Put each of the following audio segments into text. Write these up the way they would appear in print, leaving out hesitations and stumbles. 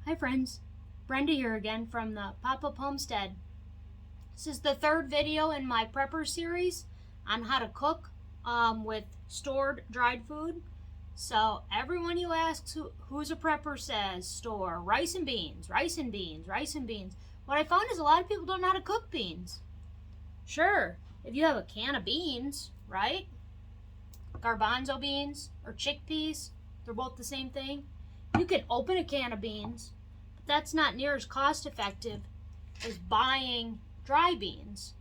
Hi friends, Brenda here again from the Pop-Up Homestead. This is the third video in my prepper series on how to cook with stored dried food. So everyone who asks who's a prepper says store rice and beans, rice and beans, rice and beans. What I found is a lot of people don't know how to cook beans. Sure, if you have a can of beans, right? Garbanzo beans or chickpeas, they're both the same thing. You can open a can of beans, that's not near as cost effective as buying dry beans.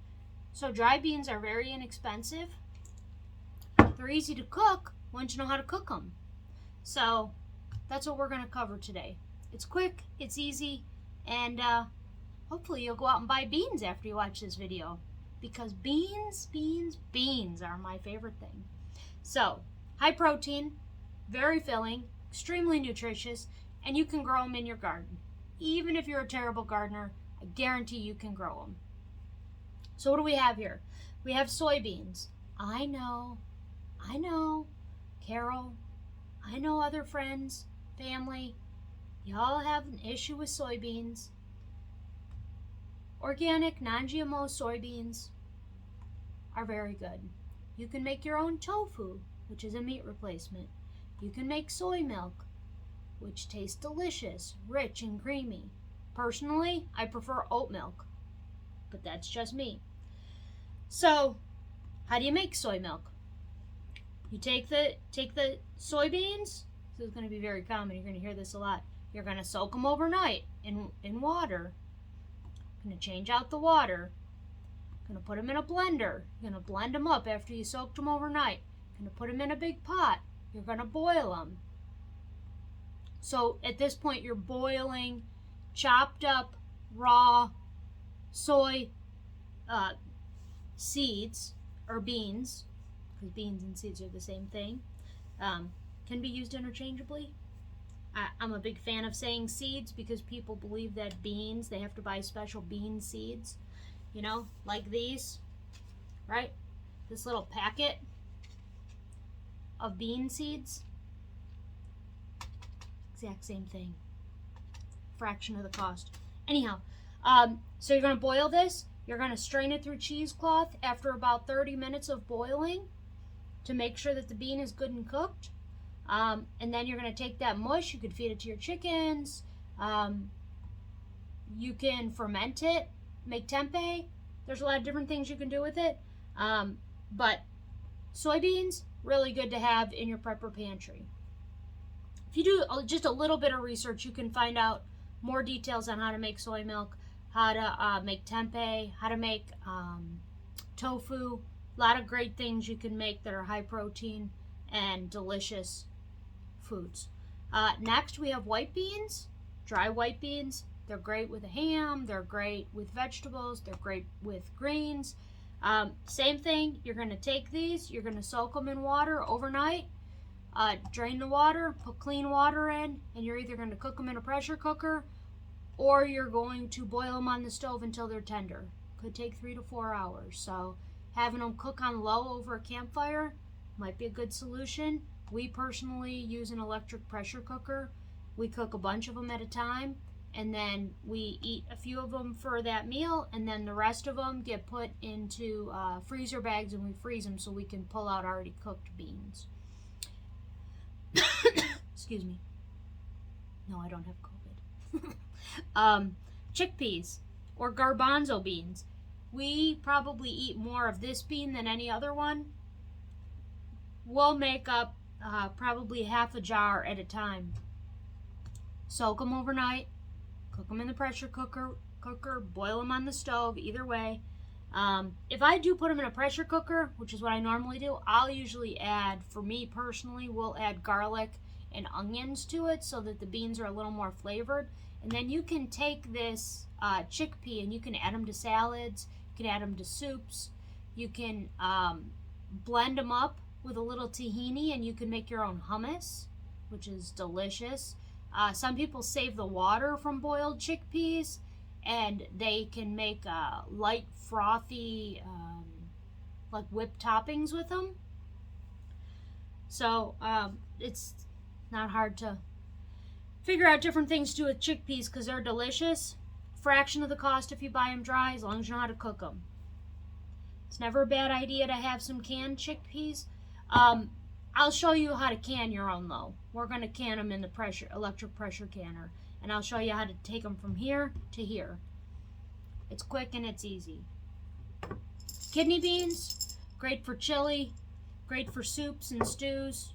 So dry beans are very inexpensive. They're easy to cook once you know how to cook them. So that's what we're going to cover today. It's quick, it's easy, and hopefully you'll go out and buy beans after you watch this video, because beans are my favorite thing. So high protein, very filling, extremely nutritious, and you can grow them in your garden. Even if you're a terrible gardener, I guarantee you can grow them. So what do we have here? We have soybeans. I know, Carol, I know other friends, family, y'all have an issue with soybeans. Organic, non-GMO soybeans are very good. You can make your own tofu, which is a meat replacement. You can make soy milk, which tastes delicious, rich and creamy. Personally, I prefer oat milk, but that's just me. So, how do you make soy milk? You take the soybeans. This is going to be very common. You're going to hear this a lot. You're going to soak them overnight in water. You're going to change out the water. You're going to put them in a blender. You're going to blend them up after you soaked them overnight. You're going to put them in a big pot. You're going to boil them. So at this point, you're boiling chopped up raw soy seeds or beans, because beans and seeds are the same thing. Can be used interchangeably. I'm a big fan of saying seeds because people believe that beans, they have to buy special bean seeds, you know, like these, right? This little packet of bean seeds. Exact same thing. Fraction of the cost. Anyhow, so you're going to boil this. You're going to strain it through cheesecloth after about 30 minutes of boiling to make sure that the bean is good and cooked. And then you're going to take that mush. You could feed it to your chickens. You can ferment it, make tempeh. There's a lot of different things you can do with it. But soybeans, really good to have in your prepper pantry. If you do just a little bit of research, you can find out more details on how to make soy milk, how to make tempeh, how to make tofu. A lot of great things you can make that are high protein and delicious foods. Next, we have white beans, dry white beans. They're great with a ham. They're great with vegetables. They're great with greens. Same thing, you're going to take these, you're going to soak them in water overnight. Drain the water, put clean water in, and you're either going to cook them in a pressure cooker or you're going to boil them on the stove until they're tender. Could take 3 to 4 hours. So having them cook on low over a campfire might be a good solution. We personally use an electric pressure cooker. We cook a bunch of them at a time, and then we eat a few of them for that meal, and then the rest of them get put into freezer bags and we freeze them so we can pull out already cooked beans. Excuse me. No, I don't have COVID. Chickpeas or garbanzo beans. We probably eat more of this bean than any other one. We'll make up probably half a jar at a time. Soak them overnight. Cook them in the pressure cooker, boil them on the stove, either way. If I do put them in a pressure cooker, which is what I normally do, I'll usually add, for me personally, we'll add garlic and onions to it so that the beans are a little more flavored. And then you can take this chickpea and you can add them to salads, you can add them to soups, you can blend them up with a little tahini and you can make your own hummus, which is delicious. Some people save the water from boiled chickpeas and they can make light frothy like whipped toppings with them. So it's not hard to figure out different things to do with chickpeas because they're delicious. Fraction of the cost if you buy them dry, as long as you know how to cook them. It's never a bad idea to have some canned chickpeas. I'll show you how to can your own though. We're going to can them in the electric pressure canner. And I'll show you how to take them from here to here. It's quick and it's easy. Kidney beans, great for chili, great for soups and stews.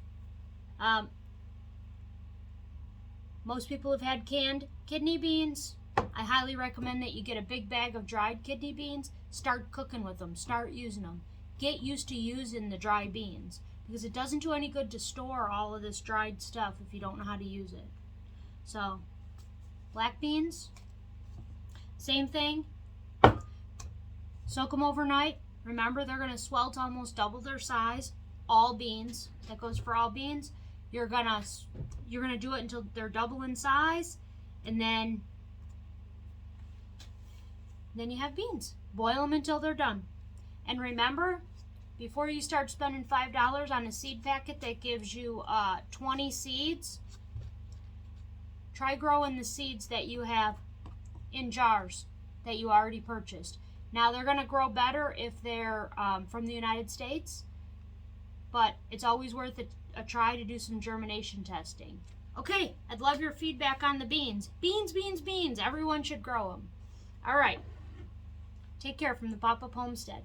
Most people have had canned kidney beans. I highly recommend that you get a big bag of dried kidney beans. Start cooking with them. Start using them. Get used to using the dry beans because it doesn't do any good to store all of this dried stuff if you don't know how to use it. So, black beans, same thing. Soak them overnight. Remember, they're going to swell to almost double their size. All beans. That goes for all beans. You're gonna do it until they're double in size, and then you have beans. Boil them until they're done. And remember, before you start spending $5 on a seed packet that gives you 20 seeds, try growing the seeds that you have in jars that you already purchased. Now, they're going to grow better if they're from the United States, but it's always worth a try to do some germination testing. Okay, I'd love your feedback on the beans. Beans, beans, beans. Everyone should grow them. All right. Take care from the Pop-Up Homestead.